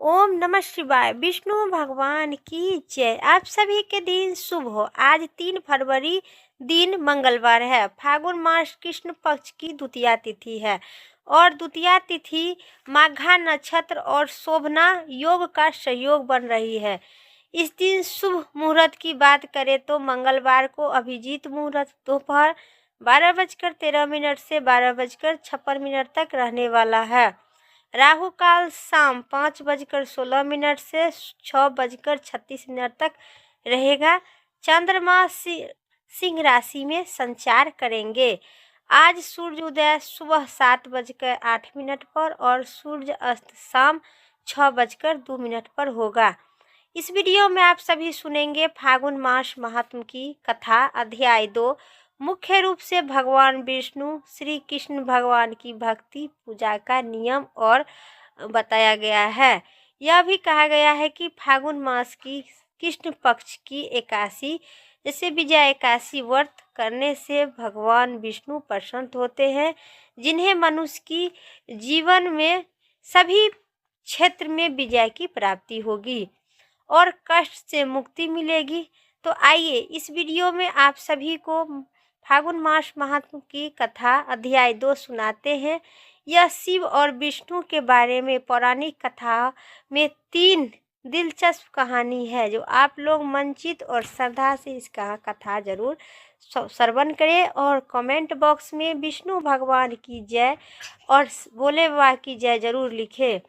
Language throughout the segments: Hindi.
ओम नमः शिवाय। विष्णु भगवान की जय। आप सभी के दिन शुभ हो। आज 3 फरवरी दिन मंगलवार है। फागुन मास कृष्ण पक्ष की द्वितीया तिथि है और द्वितीया तिथि माघा नक्षत्र और शोभना योग का संयोग बन रही है। इस दिन शुभ मुहूर्त की बात करें तो मंगलवार को अभिजीत मुहूर्त दोपहर 12:13 से 12:56 तक रहने वाला है। राहु काल शाम 5:16 से 6:36 तक रहेगा। चंद्रमा सिंह राशि में संचार करेंगे। आज सूर्य उदय सुबह 7:08 पर और सूर्य अस्त शाम 6:02 पर होगा। इस वीडियो में आप सभी सुनेंगे फागुन मास महात्म की कथा अध्याय 2। मुख्य रूप से भगवान विष्णु श्री कृष्ण भगवान की भक्ति पूजा का नियम और बताया गया है। यह भी कहा गया है कि फागुन मास की कृष्ण पक्ष की एकादशी जैसे विजय एकादशी व्रत करने से भगवान विष्णु प्रसन्न होते हैं, जिन्हें मनुष्य की जीवन में सभी क्षेत्र में विजय की प्राप्ति होगी और कष्ट से मुक्ति मिलेगी। तो आइए इस वीडियो में आप सभी को फागुन मास महात्म की कथा अध्याय 2 सुनाते हैं। यह शिव और विष्णु के बारे में पौराणिक कथा में 3 दिलचस्प कहानी है, जो आप लोग मनचित और श्रद्धा से इसका कथा जरूर श्रवण करें और कमेंट बॉक्स में विष्णु भगवान की जय और भोले बाबा की जय जरूर लिखें।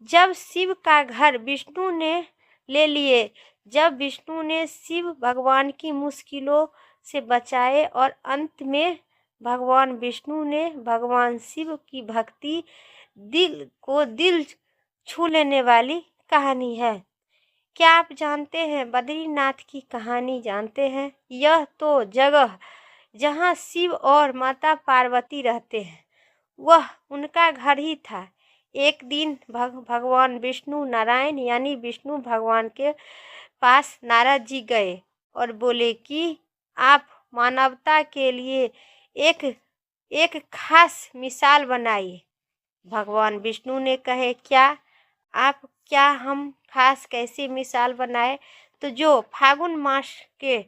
जब शिव का घर विष्णु ने ले लिए, जब विष्णु ने शिव भगवान की मुश्किलों से बचाए और अंत में भगवान विष्णु ने भगवान शिव की भक्ति दिल छू लेने वाली कहानी है। क्या आप जानते हैं बद्रीनाथ की कहानी जानते हैं? यह तो जगह जहाँ शिव और माता पार्वती रहते हैं, वह उनका घर ही था। एक दिन भगवान विष्णु नारायण यानी विष्णु भगवान के पास नारद जी गए और बोले कि आप मानवता के लिए एक खास मिसाल बनाइए। भगवान विष्णु ने कहे, क्या हम खास कैसे मिसाल बनाए? तो जो फागुन मास के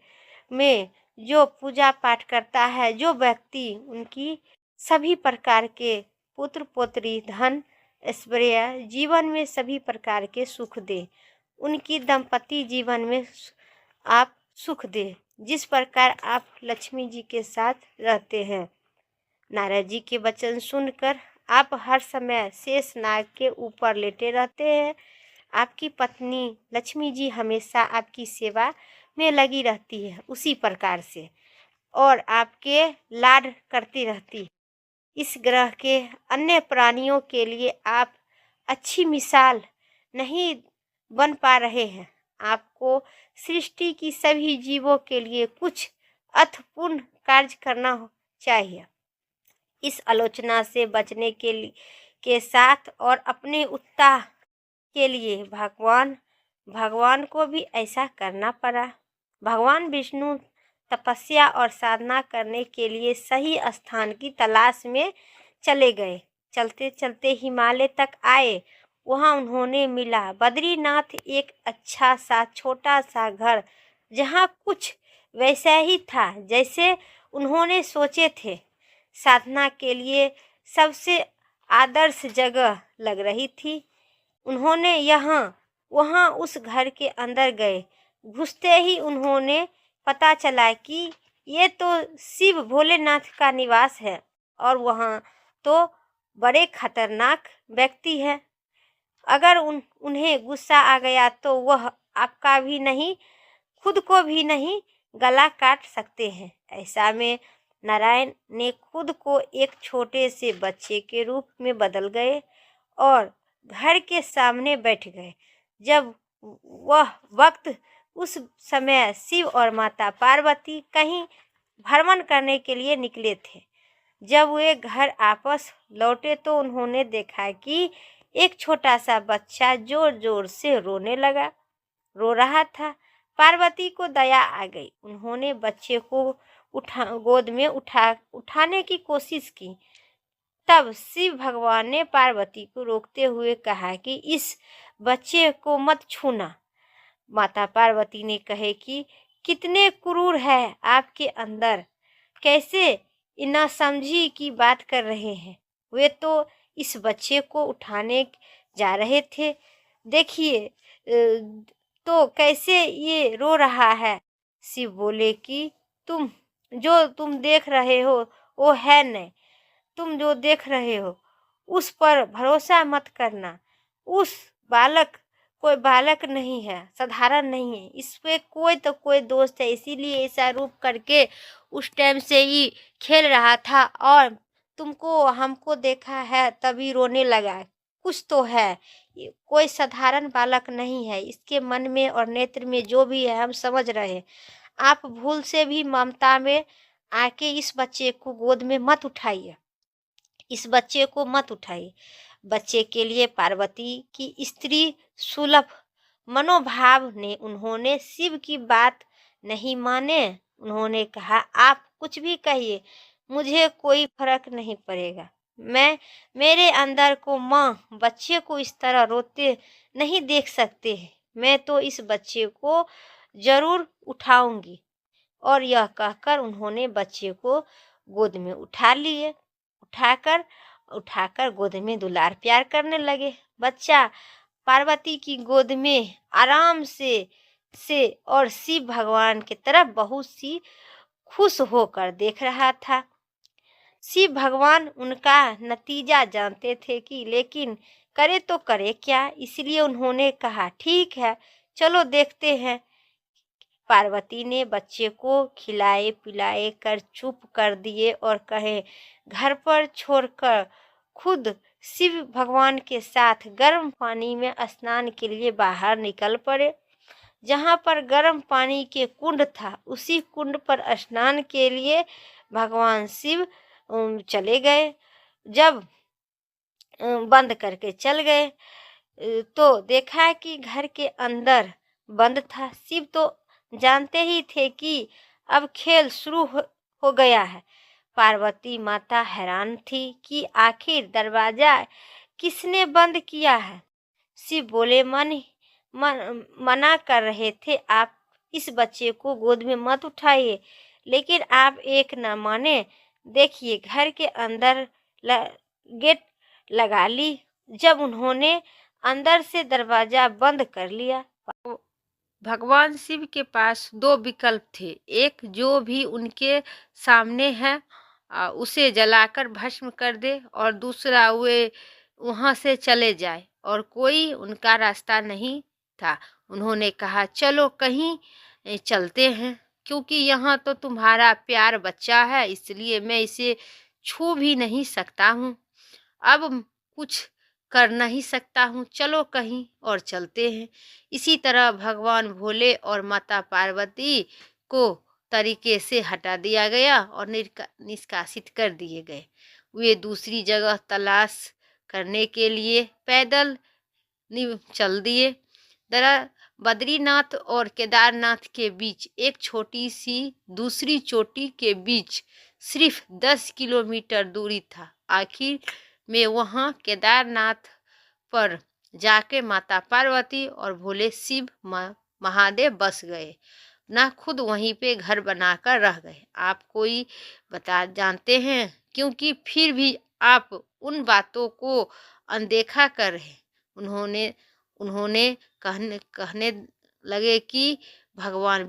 में जो पूजा पाठ करता है, जो व्यक्ति उनकी सभी प्रकार के पुत्र पुत्री धन ऐश्वर्य जीवन में सभी प्रकार के सुख दे, उनकी दंपति जीवन में आप सुख दे, जिस प्रकार आप लक्ष्मी जी के साथ रहते हैं। नारद जी के वचन सुनकर आप हर समय शेष नाग के ऊपर लेटे रहते हैं। आपकी पत्नी लक्ष्मी जी हमेशा आपकी सेवा में लगी रहती है उसी प्रकार से, और आपके लाड करती रहती है। इस ग्रह के अन्य प्राणियों के लिए आप अच्छी मिसाल नहीं बन पा रहे हैं। आपको सृष्टि की सभी जीवों के लिए कुछ अर्थपूर्ण कार्य करना चाहिए। इस आलोचना से बचने के साथ और अपने उत्साह के लिए भगवान को भी ऐसा करना पड़ा। भगवान विष्णु तपस्या और साधना करने के लिए सही स्थान की तलाश में चले गए। चलते चलते हिमालय तक आए। वहां उन्होंने मिला बद्रीनाथ, एक अच्छा सा छोटा सा घर, जहां कुछ वैसा ही था जैसे उन्होंने सोचे थे। साधना के लिए सबसे आदर्श जगह लग रही थी। उन्होंने वहां उस घर के अंदर गए। घुसते ही उन्होंने पता चला कि ये तो शिव भोलेनाथ का निवास है और वहां तो बड़े खतरनाक व्यक्ति है। अगर उन्हें गुस्सा आ गया तो वह आपका भी नहीं, खुद को भी नहीं गला काट सकते हैं। ऐसा में नारायण ने खुद को एक छोटे से बच्चे के रूप में बदल गए और घर के सामने बैठ गए। जब वह वक्त उस समय शिव और माता पार्वती कहीं भ्रमण करने के लिए निकले थे। जब वे घर वापस लौटे तो उन्होंने देखा कि एक छोटा सा बच्चा जोर जोर से रो रहा था। पार्वती को दया आ गई। उन्होंने बच्चे को गोद में उठाने की कोशिश की। तब शिव भगवान ने पार्वती को रोकते हुए कहा कि इस बच्चे को मत छूना। माता पार्वती ने कहे कि कितने क्रूर है आपके अंदर, कैसे इना समझी की बात कर रहे हैं। वे तो इस बच्चे को उठाने जा रहे थे, देखिए तो कैसे ये रो रहा है। शिव बोले कि तुम देख रहे हो वो है नहीं, तुम जो देख रहे हो उस पर भरोसा मत करना। उस बालक कोई बालक नहीं है, साधारण नहीं है, इस पे कोई तो कोई दोस्त है, इसीलिए ऐसा रूप करके उस टाइम से ही खेल रहा था और तुमको हमको देखा है तभी रोने लगा। कुछ तो है, ये कोई साधारण बालक नहीं है, इसके मन में और नेत्र में जो भी है हम समझ रहे हैं। आप भूल से भी ममता में आके इस बच्चे को गोद में मत उठाइए, इस बच्चे को मत उठाइए। बच्चे के लिए पार्वती की स्त्री सुलभ मनोभाव ने उन्होंने शिव की बात नहीं माने। उन्होंने कहा आप कुछ भी कहिए, मुझे कोई फर्क नहीं पड़ेगा। मैं मेरे अंदर को माँ बच्चे को इस तरह रोते नहीं देख सकते हैं। मैं तो इस बच्चे को जरूर उठाऊंगी। और यह कहकर उन्होंने बच्चे को गोद में उठा लिए। उठाकर उठाकर गोद में दुलार प्यार करने लगे। बच्चा पार्वती की गोद में आराम से और शिव भगवान की तरफ बहुत सी खुश होकर देख रहा था। शिव भगवान उनका नतीजा जानते थे कि लेकिन करे तो करे क्या, इसलिए उन्होंने कहा ठीक है चलो देखते हैं। पार्वती ने बच्चे को खिलाए पिलाए कर चुप कर दिए और कहे घर पर छोड़कर खुद शिव भगवान के साथ गर्म पानी में स्नान के लिए बाहर निकल पड़े। जहाँ पर गर्म पानी के कुंड था उसी कुंड पर स्नान के लिए भगवान शिव चले गए। जब बंद करके चल गए तो देखा कि घर के अंदर बंद था। शिव तो जानते ही थे कि अब खेल शुरू हो गया है। पार्वती माता हैरान थी कि आखिर दरवाजा किसने बंद किया है। शिव बोले मना कर रहे थे आप इस बच्चे को गोद में मत उठाइए, लेकिन आप एक न माने। देखिए घर के अंदर गेट लगा ली। जब उन्होंने अंदर से दरवाजा बंद कर लिया, भगवान शिव के पास दो विकल्प थे। एक जो भी उनके सामने है उसे जलाकर भस्म कर दे और दूसरा वे वहाँ से चले जाए, और कोई उनका रास्ता नहीं था। उन्होंने कहा चलो कहीं चलते हैं, क्योंकि यहाँ तो तुम्हारा प्यार बच्चा है, इसलिए मैं इसे छू भी नहीं सकता हूँ, अब कुछ कर नहीं सकता हूँ, चलो कहीं और चलते हैं। इसी तरह भगवान भोले और माता पार्वती को तरीके से हटा दिया गया और निष्कासित कर दिए गए। वे दूसरी जगह तलाश करने के लिए पैदल चल दिए। बद्रीनाथ और केदारनाथ के बीच एक छोटी सी दूसरी चोटी के बीच सिर्फ 10 किलोमीटर दूरी था। आखिर में वहाँ केदारनाथ पर जाके माता पार्वती और भोले शिव महादेव बस गए, ना खुद वहीं पे घर बनाकर रह गए। आप कोई जानते हैं, क्योंकि फिर भी आप उन बातों को अनदेखा कर रहे। उन्होंने कहने लगे कि भगवान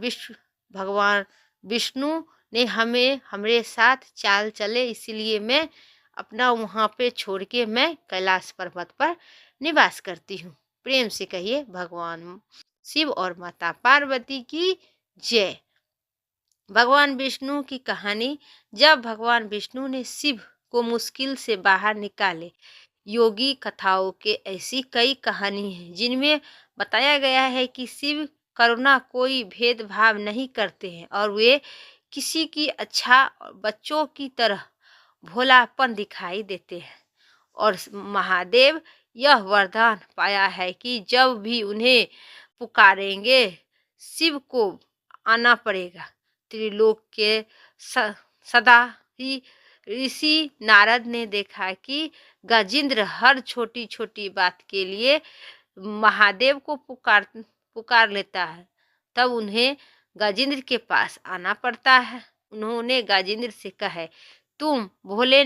विष्णु ने हमारे साथ चाल चले, इसलिए मैं अपना वहाँ पे छोड़ के मैं कैलाश पर्वत पर निवास करती हूँ। प्रेम से कहिए भगवान शिव और माता पार्वती की जय। भगवान विष्णु की कहानी। जब भगवान विष्णु ने शिव को मुश्किल से बाहर निकाले। योगी कथाओं के ऐसी कई कहानी हैं जिनमें बताया गया है कि शिव करुणा कोई भेदभाव नहीं करते हैं और वे किसी की अच्छा बच्चों की तरह भोलापन दिखाई देते हैं। और महादेव यह वरदान पाया है कि जब भी उन्हें पुकारेंगे शिव को आना पड़ेगा। त्रिलोक के सदा ही ऋषि नारद ने देखा कि गजेंद्र हर छोटी छोटी बात के लिए महादेव को पुकार लेता है, तब उन्हें गजेंद्र के पास आना पड़ता है। उन्होंने गजेंद्र से कहा, तुम भोले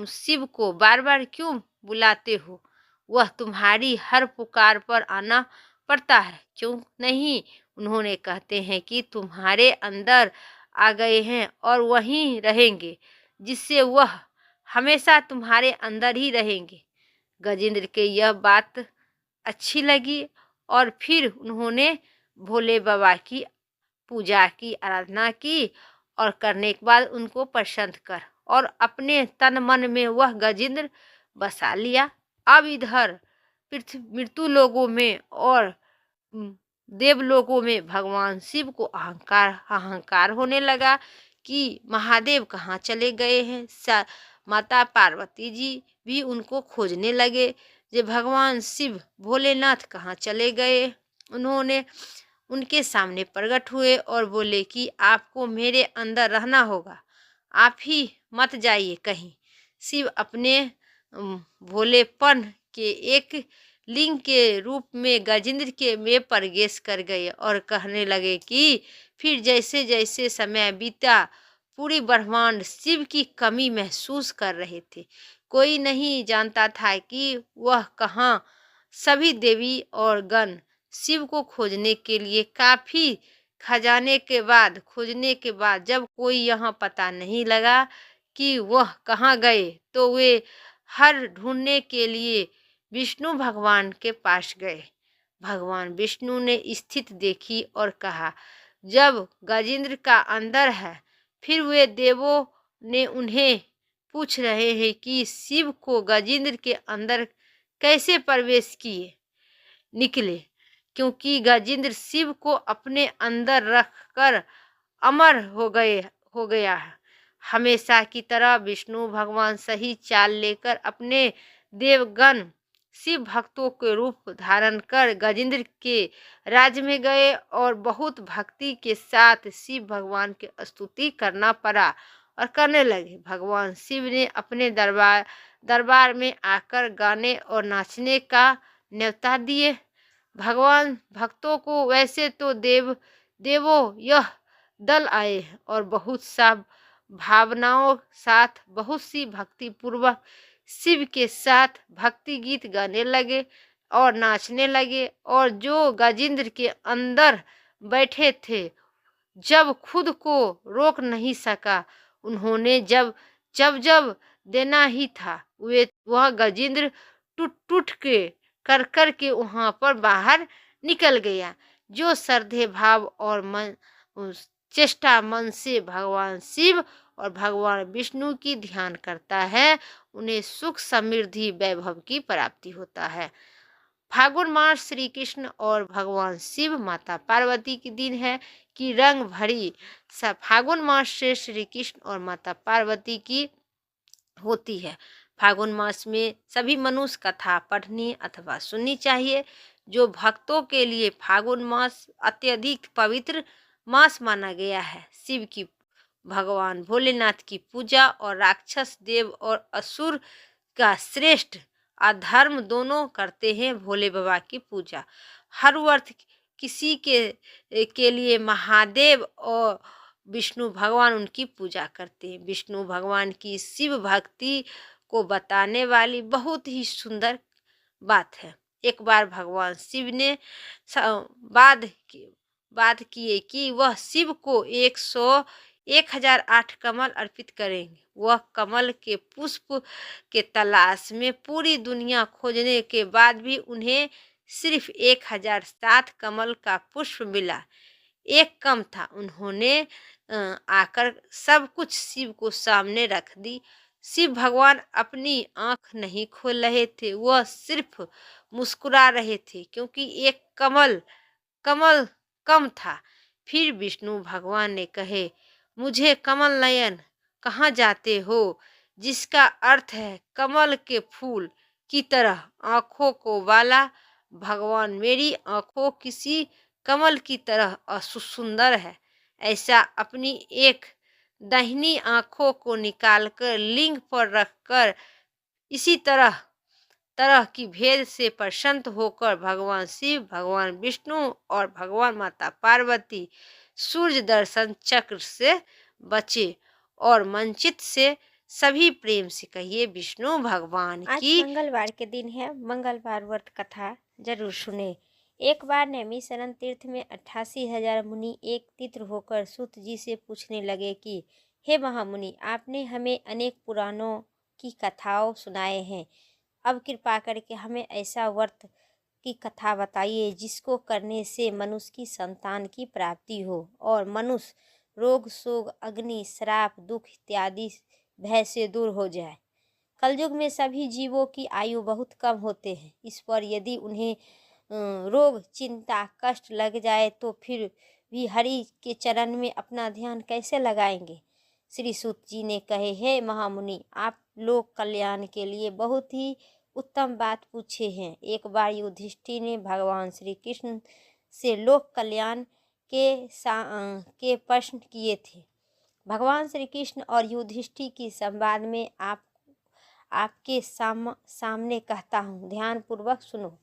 शिव को बार बार क्यों बुलाते हो? वह तुम्हारी हर पुकार पर आना पड़ता है, क्यों नहीं? उन्होंने कहते हैं कि तुम्हारे अंदर आ गए हैं और वहीं रहेंगे, जिससे वह हमेशा तुम्हारे अंदर ही रहेंगे। गजेंद्र के यह बात अच्छी लगी और फिर उन्होंने भोले बाबा की पूजा की, आराधना की और करने के बाद उनको प्रसन्न कर और अपने तन मन में वह गजेंद्र बसा लिया। अब इधर पृथ्वी मृत्यु लोगों में और देव लोगों में भगवान शिव को अहंकार होने लगा कि महादेव कहाँ चले गए हैं। माता पार्वती जी भी उनको खोजने लगे, जे भगवान शिव भोलेनाथ कहाँ चले गए। उन्होंने उनके सामने प्रकट हुए और बोले कि आपको मेरे अंदर रहना होगा, आप ही मत जाइए कहीं। शिव अपने भोलेपन के एक लिंग के रूप में गजेंद्र के में प्रवेश कर गए और कहने लगे कि फिर जैसे जैसे समय बीता, पूरी ब्रह्मांड शिव की कमी महसूस कर रहे थे। कोई नहीं जानता था कि वह कहाँ। सभी देवी और गण शिव को खोजने के लिए काफी खजाने के बाद खोजने के बाद जब कोई यहाँ पता नहीं लगा कि वह कहाँ गए, तो वे हर ढूंढने के लिए विष्णु भगवान के पास गए। भगवान विष्णु ने स्थिति देखी और कहा, जब गजेंद्र का अंदर है, फिर वे देवों ने उन्हें पूछ रहे हैं कि शिव को गजेंद्र के अंदर कैसे प्रवेश किए निकले, क्योंकि गजेंद्र शिव को अपने अंदर रखकर अमर हो गया है। हमेशा की तरह विष्णु भगवान सही चाल लेकर अपने देवगण शिव भक्तों के रूप धारण कर गजेंद्र के राज्य में गए और बहुत भक्ति के साथ शिव भगवान की स्तुति करना पड़ा और करने लगे। भगवान शिव ने अपने दरबार में आकर गाने और नाचने का न्योता दिए। भगवान भक्तों को वैसे तो देवों यह दल आए और बहुत सा भावनाओं साथ बहुत सी भक्ति पूर्वक शिव के साथ भक्ति गीत गाने लगे और नाचने लगे। और जो गजेंद्र के अंदर बैठे थे, जब खुद को रोक नहीं सका, उन्होंने जब जब देना ही था, वह गजेंद्र टूट के कर के वहां पर बाहर निकल गया। जो श्रद्धे भाव और चेष्टा मन से भगवान शिव और भगवान विष्णु की ध्यान करता है, उन्हें सुख समृद्धि वैभव की प्राप्ति होता है। फागुन मास श्री कृष्ण और भगवान शिव माता पार्वती के दिन है कि रंग भरी फागुन मास से श्री कृष्ण और माता पार्वती की होती है। फागुन मास में सभी मनुष्य कथा पढ़नी अथवा सुननी चाहिए। जो भक्तों के लिए फागुन मास अत्यधिक पवित्र मास माना गया है। शिव की भगवान भोलेनाथ की पूजा और राक्षस देव और असुर का श्रेष्ठ अधर्म दोनों करते हैं भोले बाबा की पूजा। हर वर्ष किसी के लिए महादेव और विष्णु भगवान उनकी पूजा करते हैं। विष्णु भगवान की शिव भक्ति को बताने वाली बहुत ही सुंदर बात है। एक बार भगवान शिव ने बात किए कि वह शिव को 1008 कमल अर्पित करेंगे। वह कमल के पुष्प के तलाश में पूरी दुनिया खोजने के बाद भी उन्हें सिर्फ 1007 कमल का पुष्प मिला, एक कम था। उन्होंने आकर सब कुछ शिव को सामने रख दी। शिव भगवान अपनी आंख नहीं खोल रहे थे, वह सिर्फ मुस्कुरा रहे थे, क्योंकि एक कमल कम था। फिर विष्णु भगवान ने कहे, मुझे कमल नयन कहाँ जाते हो, जिसका अर्थ है कमल के फूल की तरह आंखों को वाला भगवान मेरी आंखों किसी कमल की तरह सुंदर है। ऐसा अपनी एक दाहिनी आंखों को निकालकर लिंग पर रखकर इसी तरह तरह की भेद से प्रसन्न होकर भगवान शिव, भगवान विष्णु और भगवान माता पार्वती सूर्य दर्शन चक्र से बचे और मंचित से सभी प्रेम से कहिए विष्णु भगवान आज की। मंगलवार के दिन है, मंगलवार व्रत कथा जरूर सुने। एक बार नैमिषारण्य तीर्थ में 88,000 मुनि एक तित्र होकर सूत जी से पूछने लगे कि हे महामुनि, आपने हमें अनेक पुराणों की कथाओं सुनाए हैं, अब कृपा करके हमें ऐसा व्रत की कथा बताइए जिसको करने से मनुष्य की संतान की प्राप्ति हो और मनुष्य रोग शोक अग्नि श्राप दुख इत्यादि भय से दूर हो जाए। कलयुग में सभी जीवों की आयु बहुत कम होते हैं। इस पर यदि उन्हें रोग चिंता कष्ट लग जाए तो फिर भी हरि के चरण में अपना ध्यान कैसे लगाएंगे। श्री सूत जी ने कहे, हे महामुनि, आप लोक कल्याण के लिए बहुत ही उत्तम बात पूछे हैं। एक बार युधिष्ठिर ने भगवान श्री कृष्ण से लोक कल्याण के प्रश्न किए थे। भगवान श्री कृष्ण और युधिष्ठिर की संवाद में आपके सामने कहता हूँ, ध्यान पूर्वक सुनो।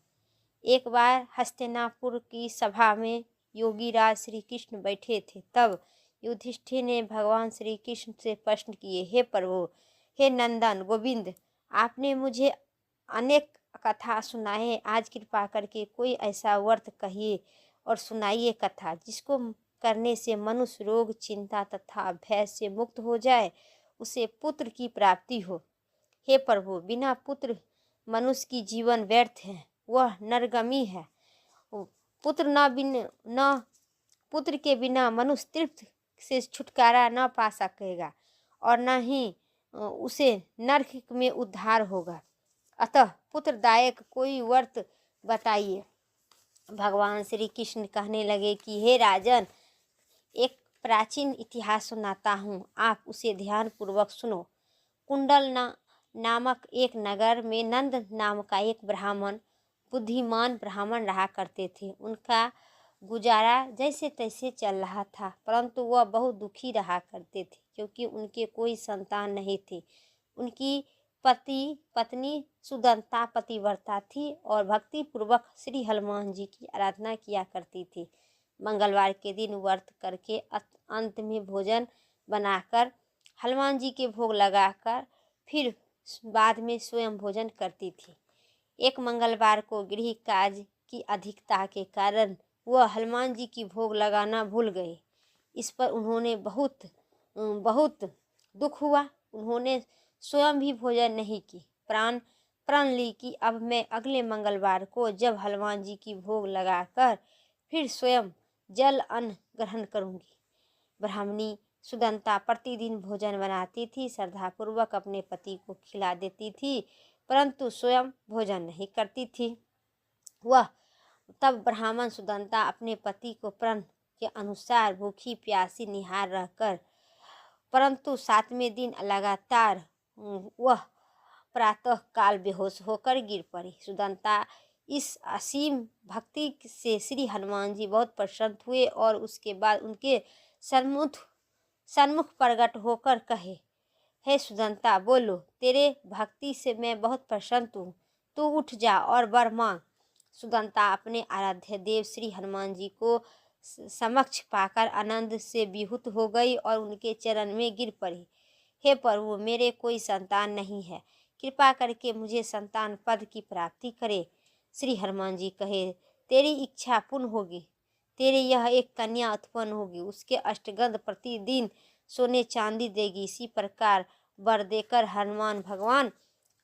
एक बार हस्तिनापुर की सभा में योगीराज श्री कृष्ण बैठे थे। तब युधिष्ठिर ने भगवान श्री कृष्ण से प्रश्न किए, हे प्रभु, हे नंदन गोविंद, आपने मुझे अनेक कथा सुनाए, आज कृपा करके कोई ऐसा व्रत कहिए और सुनाइए कथा जिसको करने से मनुष्य रोग चिंता तथा भय से मुक्त हो जाए, उसे पुत्र की प्राप्ति हो। हे प्रभु, बिना पुत्र मनुष्य की जीवन व्यर्थ है, वह नरगामी है। न पुत्र के बिना मनुष्य तृप्त से छुटकारा न पा सकेगा और न ही उसे नरक में उद्धार होगा। अतः पुत्रदायक कोई व्रत बताइए। भगवान श्री कृष्ण कहने लगे कि हे राजन, एक प्राचीन इतिहास सुनाता हूँ, आप उसे ध्यान पूर्वक सुनो। कुंडल नामक एक नगर में नंद नाम का एक ब्राह्मण, बुद्धिमान ब्राह्मण रहा करते थे। उनका गुजारा जैसे तैसे चल रहा था, परंतु वह बहुत दुखी रहा करते थे क्योंकि उनके कोई संतान नहीं थी। उनकी पत्नी सुदंता पतिव्रता थी और भक्ति पूर्वक श्री हनुमान जी की आराधना किया करती थी। मंगलवार के दिन व्रत करके अंत में भोजन बनाकर हनुमान जी के भोग लगाकर फिर बाद में स्वयं भोजन करती थी। एक मंगलवार को गृह कार्य की अधिकता के कारण वह हनुमान जी की भोग लगाना भूल गए। इस पर उन्होंने बहुत दुख हुआ। उन्होंने स्वयं भी भोजन नहीं की, प्रण ली कि अब मैं अगले मंगलवार को जब हनुमान जी की भोग लगाकर फिर स्वयं जल अन्न ग्रहण करूंगी। ब्राह्मणी सुदंता प्रतिदिन भोजन बनाती थी, श्रद्धापूर्वक अपने पति को खिला देती थी, परंतु स्वयं भोजन नहीं करती थी। वह तब ब्राह्मण सुदंता अपने पति को प्रण के अनुसार भूखी प्यासी निहार रहकर, परंतु 7वें दिन लगातार वह प्रातः काल बेहोश होकर गिर पड़ी। सुदंता इस असीम भक्ति से श्री हनुमान जी बहुत प्रसन्न हुए और उसके बाद उनके सन्मुख प्रकट होकर कहे, हे सुदंता, बोलो, तेरे भक्ति से मैं बहुत प्रसन्न हूँ, तू उठ जा और वर मांग। सुदंता अपने आराध्य देव श्री हनुमान जी को समक्ष पाकर आनंद से विहुत हो गई और उनके चरण में गिर पड़ी। हे प्रभु, मेरे कोई संतान नहीं है, कृपा करके मुझे संतान पद की प्राप्ति करे। श्री हनुमान जी कहे, तेरी इच्छा पूर्ण होगी, तेरे यह एक कन्या उत्पन्न होगी, उसके अष्टगंध प्रतिदिन सोने चांदी देगी। इसी प्रकार वर देकर हनुमान भगवान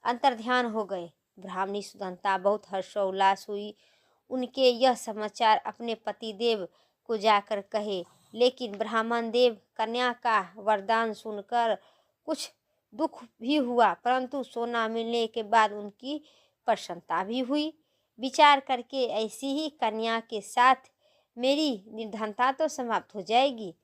अंतर्ध्यान हो गए। ब्राह्मणी सुदंता बहुत हर्षोल्लास हुई। उनके यह समाचार अपने पतिदेव को जाकर कहे, लेकिन ब्राह्मण देव कन्या का वरदान सुनकर कुछ दुख भी हुआ, परंतु सोना मिलने के बाद उनकी प्रसन्नता भी हुई। विचार करके ऐसी ही कन्या के साथ मेरी निर्धनता तो समाप्त हो जाएगी।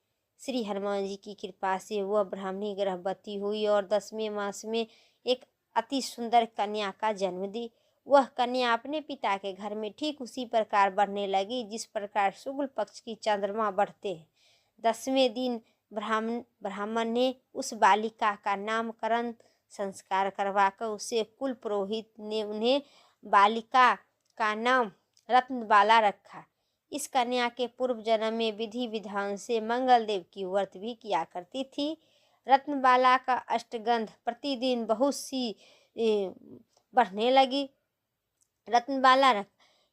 श्री हनुमान जी की कृपा से वह ब्राह्मणी गर्भवती हुई और 10वें मास में एक अति सुंदर कन्या का जन्म दी। वह कन्या अपने पिता के घर में ठीक उसी प्रकार बढ़ने लगी जिस प्रकार शुक्ल पक्ष की चंद्रमा बढ़ते हैं। 10वें दिन ब्राह्मण ने उस बालिका का नामकरण संस्कार करवाकर उसे कुल पुरोहित ने उन्हें बालिका का नाम रत्नबाला रखा। इस कन्या के पूर्व जन्म में विधि विधान से मंगलदेव की व्रत भी किया करती थी। रत्नबाला का अष्टगंध प्रतिदिन बहुत सी बढ़ने लगी। रत्नबाला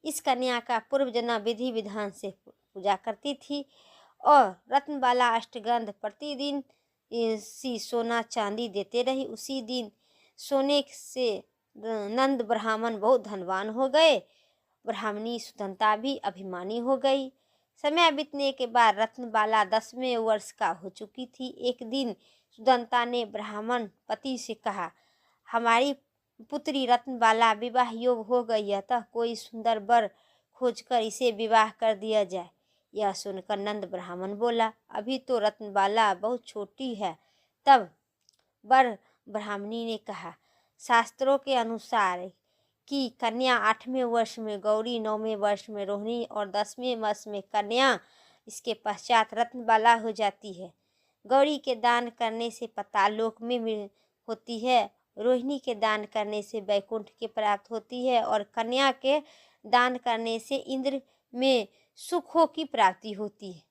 इस कन्या का पूर्व जन्म विधि विधान से पूजा करती थी और रत्नबाला अष्टगंध प्रतिदिन सी सोना चांदी देते रही। उसी दिन सोने से नंद ब्राह्मण बहुत धनवान हो गए। ब्राह्मणी सुदंता भी अभिमानी हो गई। समय बीतने के बाद रत्नबाला 10वें वर्ष का हो चुकी थी। एक दिन सुदंता ने ब्राह्मण पति से कहा, हमारी पुत्री रत्नबाला विवाह योग हो गई, अतः कोई सुंदर वर खोजकर इसे विवाह कर दिया जाए। यह सुनकर नंद ब्राह्मण बोला, अभी तो रत्नबाला बहुत छोटी है। तब वर ब्राह्मणी ने कहा, शास्त्रों के अनुसार कि कन्या 8वें वर्ष में गौरी, 9वें वर्ष में रोहिणी और 10वें वर्ष में कन्या, इसके पश्चात रत्नबाला हो जाती है। गौरी के दान करने से पाताललोक में होती है, रोहिणी के दान करने से वैकुंठ के प्राप्त होती है और कन्या के दान करने से इंद्र में सुखों की प्राप्ति होती है।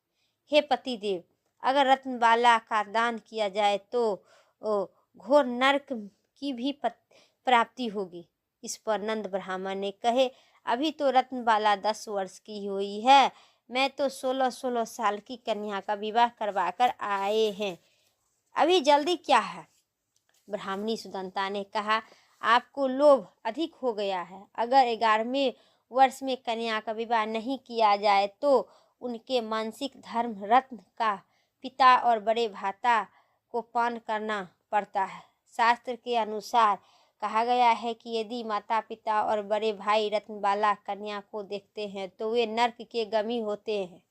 हे पतिदेव, अगर रत्नबाला का दान किया जाए तो घोर नरक की भी प्राप्ति होगी। इस पर नंद ब्राह्मण ने कहे, अभी तो रत्नबाला 10 वर्ष की हुई है, मैं तो 16-16 साल की कन्या का विवाह करवाकर आए हैं, अभी जल्दी क्या है। ब्राह्मणी सुदंता ने कहा, आपको लोभ अधिक हो गया है। अगर 11वें वर्ष में कन्या का विवाह नहीं किया जाए तो उनके मानसिक धर्म रत्न का पिता और बड़े भ्राता को पान करना पड़ता है। शास्त्र के अनुसार कहा गया है कि यदि माता पिता और बड़े भाई रत्नबाला कन्या को देखते हैं तो वे नरक के गमी होते हैं।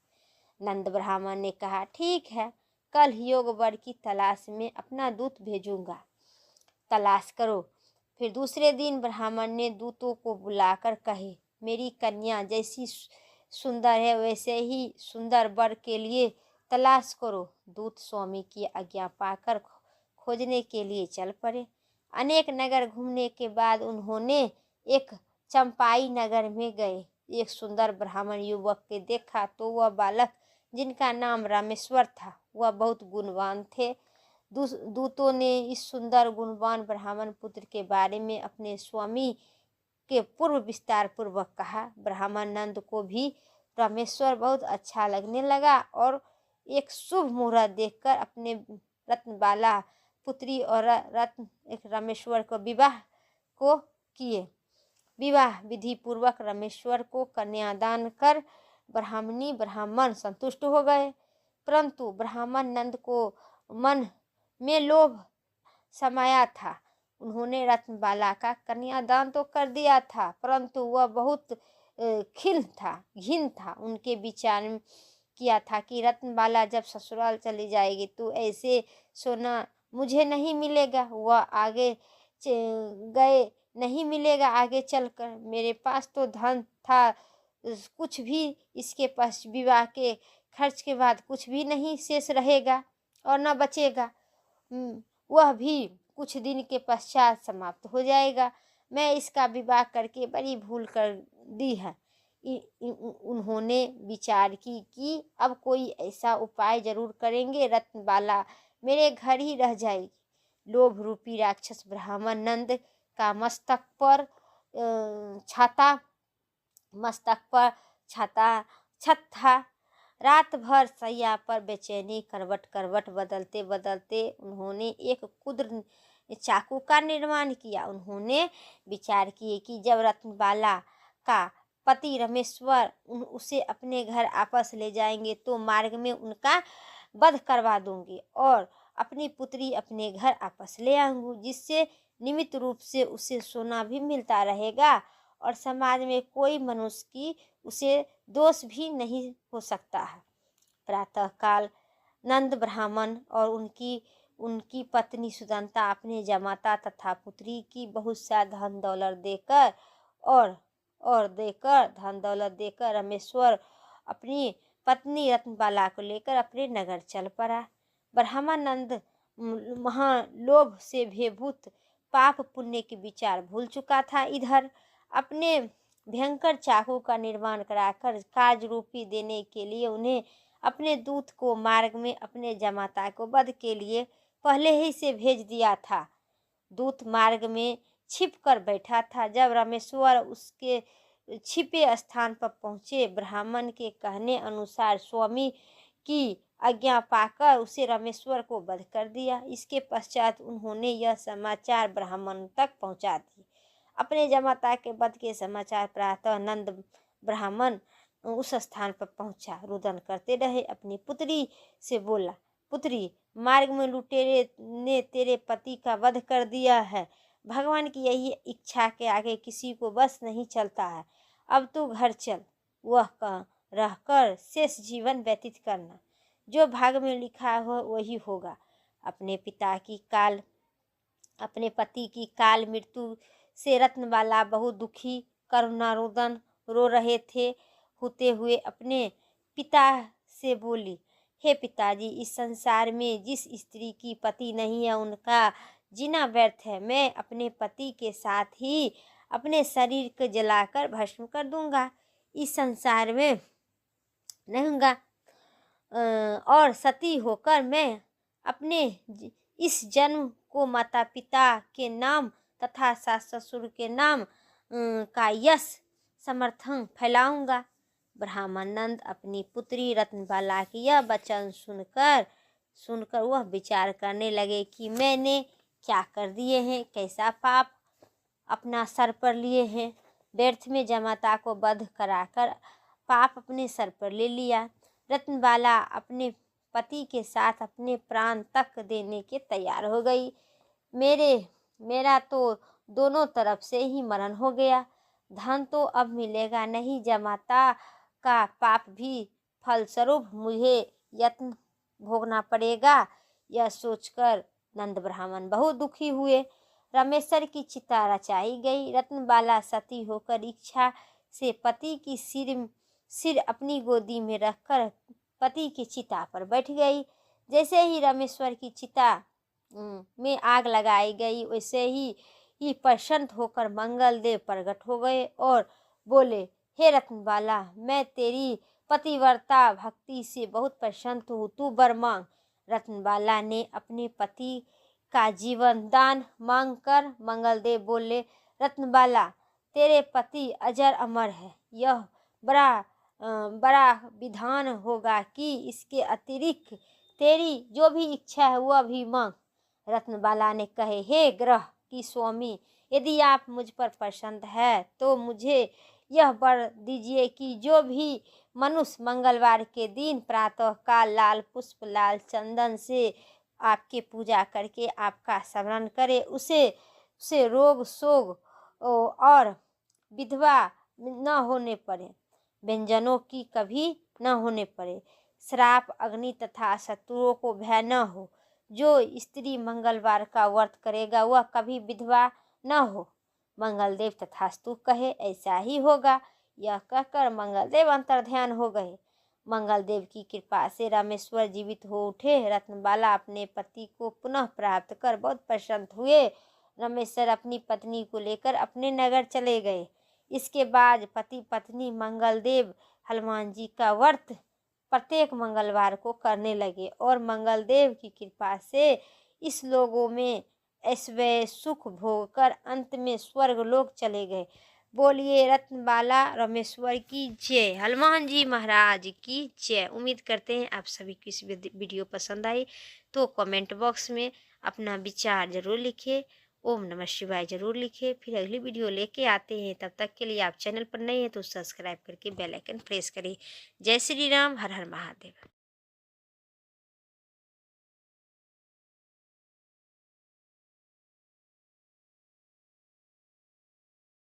नंद ब्राह्मण ने कहा, ठीक है, कल योग वर की तलाश में अपना दूत भेजूंगा, तलाश करो। फिर दूसरे दिन ब्राह्मण ने दूतों को बुलाकर कहे, मेरी कन्या जैसी सुंदर है वैसे ही सुंदर वर के लिए तलाश करो। दूत स्वामी की आज्ञा पाकर खोजने के लिए चल पड़े। अनेक नगर घूमने के बाद उन्होंने एक चंपाई नगर में गए। एक सुंदर ब्राह्मण युवक के देखा तो वह बालक, जिनका नाम रामेश्वर था, वह बहुत गुणवान थे। दूतों ने इस सुंदर गुणवान ब्राह्मण पुत्र के बारे में अपने स्वामी के पूर्व विस्तार पूर्वक कहा। ब्राह्मण नंद को भी रामेश्वर बहुत अच्छा लगने लगा और एक शुभ मुहूर्त देखकर अपने रत्नबाला पुत्री और रामेश्वर को विवाह को किए। विवाह विधि पूर्वक रामेश्वर को कन्यादान कर ब्राह्मणी ब्राह्मण संतुष्ट हो गए, परंतु ब्राह्मण नंद को मन में लोभ समाया था। उन्होंने रत्नबाला का कन्यादान तो कर दिया था, परंतु वह बहुत घिन था। उनके विचार किया था कि रत्नबाला जब ससुराल चली जाएगी तो ऐसे सोना मुझे नहीं मिलेगा, वह आगे गए नहीं मिलेगा आगे चलकर। मेरे पास तो धन था कुछ भी, इसके पास विवाह के खर्च के बाद कुछ भी नहीं शेष रहेगा और न बचेगा, वह भी कुछ दिन के पश्चात समाप्त हो जाएगा। मैं इसका विवाह करके बड़ी भूल कर दी है। उन्होंने विचार की कि अब कोई ऐसा उपाय जरूर करेंगे, रत्नबाला मेरे घर ही रह जाएगी। लोभ रूपी राक्षस ब्राह्मण नंद का मस्तक पर छत था। रात भर सैया पर बेचैनी करवट करवट बदलते बदलते उन्होंने एक कुद्र चाकू का निर्माण किया। उन्होंने विचार किए कि जब रत्नबाला का पति रमेश्वर उसे अपने घर वापस ले जाएंगे तो मार्ग में उनका वध करवा दूंगी और अपनी पुत्री अपने घर वापस ले आऊंगी, जिससे निमित्त रूप से उसे सोना भी मिलता रहेगा और समाज में कोई मनुष्य की उसे दोष भी नहीं हो सकता है। प्रातःकाल नंद ब्राह्मण और उनकी पत्नी सुदंता अपने जमाता तथा पुत्री की बहुत सा धन दौलत देकर रामेश्वर अपनी पत्नी रत्नबाला को लेकर अपने नगर चल पड़ा। ब्राह्मण नंद महालोभ से भयभूत पाप पुण्य के विचार भूल चुका था। इधर अपने भयंकर चाकू का निर्माण कराकर कार्य रूपी देने के लिए उन्हें अपने दूत को मार्ग में अपने जमाता को वध के लिए पहले ही से भेज दिया था। दूत मार्ग में छिप कर बैठा था। जब रामेश्वर उसके छिपे स्थान पर पहुँचे, ब्राह्मण के कहने अनुसार स्वामी की आज्ञा पाकर उसे रामेश्वर को वध कर दिया। इसके पश्चात उन्होंने यह समाचार ब्राह्मण तक पहुँचा दी। अपने जमाता के वध के समाचार प्रातः नंद ब्राह्मण उस स्थान पर पहुंचा। रुदन करते रहे। अपनी पुत्री से बोला, पुत्री, मार्ग में लुटेरे ने तेरे पति का वध कर दिया है। भगवान की यही इच्छा के आगे किसी को बस नहीं चलता है। अब तू घर चल, वह रहकर शेष जीवन व्यतीत करना। जो भाग में लिखा हो वही होगा। अपने पति की काल मृत्यु से रत्नबाला बहुत दुखी करुणारुदन रो रहे थे। होते हुए अपने पिता से बोली, हे पिताजी, इस संसार में जिस स्त्री की पति नहीं है उनका जीना व्यर्थ है। मैं अपने पति के साथ ही अपने शरीर को जलाकर भस्म कर दूंगा। इस संसार में रहूँगा और सती होकर मैं अपने इस जन्म को माता पिता के नाम तथा सास ससुर के नाम का यश समर्थन फैलाऊंगा। ब्राह्मणानंद अपनी पुत्री रत्नबाला की यह वचन सुनकर वह विचार करने लगे कि मैंने क्या कर दिए हैं, कैसा पाप अपना सर पर लिए हैं। व्यर्थ में जमाता को वध कराकर पाप अपने सर पर ले लिया। रत्नबाला अपने पति के साथ अपने प्राण तक देने के तैयार हो गई। मेरा तो दोनों तरफ से ही मरण हो गया। धन तो अब मिलेगा नहीं, जमाता का पाप भी फलस्वरूप मुझे यत्न भोगना पड़ेगा। यह सोचकर नंद ब्राह्मण बहुत दुखी हुए। रामेश्वर की चिता रचाई गई। रत्नबाला सती होकर इच्छा से पति की सिर अपनी गोदी में रखकर पति की चिता पर बैठ गई। जैसे ही रामेश्वर की चिता में आग लगाई गई, वैसे ही प्रसन्न होकर मंगलदेव प्रकट हो गए और बोले, हे रत्नबाला, मैं तेरी पतिव्रता भक्ति से बहुत प्रसन्न हूँ, तू वर मांग। रत्नबाला ने अपने पति का जीवन दान मांगकर मंगलदेव बोले, रत्नबाला, तेरे पति अजर अमर है। यह बड़ा विधान होगा कि इसके अतिरिक्त तेरी जो भी इच्छा है वह भी मांग। रत्नबाला ने कहे, हे ग्रह की स्वामी, यदि आप मुझ पर प्रसन्न है तो मुझे यह वर दीजिए कि जो भी मनुष्य मंगलवार के दिन प्रातः काल लाल पुष्प लाल चंदन से आपके पूजा करके आपका स्मरण करे, उसे रोग शोक और विधवा न होने पड़े, व्यंजनों की कभी न होने पड़े, श्राप अग्नि तथा शत्रुओं को भय न हो। जो स्त्री मंगलवार का व्रत करेगा वह कभी विधवा न हो। मंगलदेव तथास्तु कहे, ऐसा ही होगा। यह कहकर मंगलदेव अंतर्ध्यान हो गए। मंगलदेव की कृपा से रामेश्वर जीवित हो उठे। रत्नबाला अपने पति को पुनः प्राप्त कर बहुत प्रसन्न हुए। रामेश्वर अपनी पत्नी को लेकर अपने नगर चले गए। इसके बाद पति पत्नी मंगलदेव हनुमान जी का व्रत प्रत्येक मंगलवार को करने लगे और मंगलदेव की कृपा से इस लोगों में ऐश्वर्य सुख भोग कर अंत में स्वर्ग लोक चले गए। बोलिए रत्नबाला रामेश्वर की जय, हनुमान जी महाराज की जय। उम्मीद करते हैं आप सभी को इस वीडियो पसंद आई, तो कमेंट बॉक्स में अपना विचार जरूर लिखिए। ओम नमः शिवाय जरूर लिखिए। फिर अगली वीडियो लेके आते हैं। तब तक के लिए आप चैनल पर नए हैं तो सब्सक्राइब करके बेल आइकन प्रेस करिए। जय श्री राम, हर हर महादेव।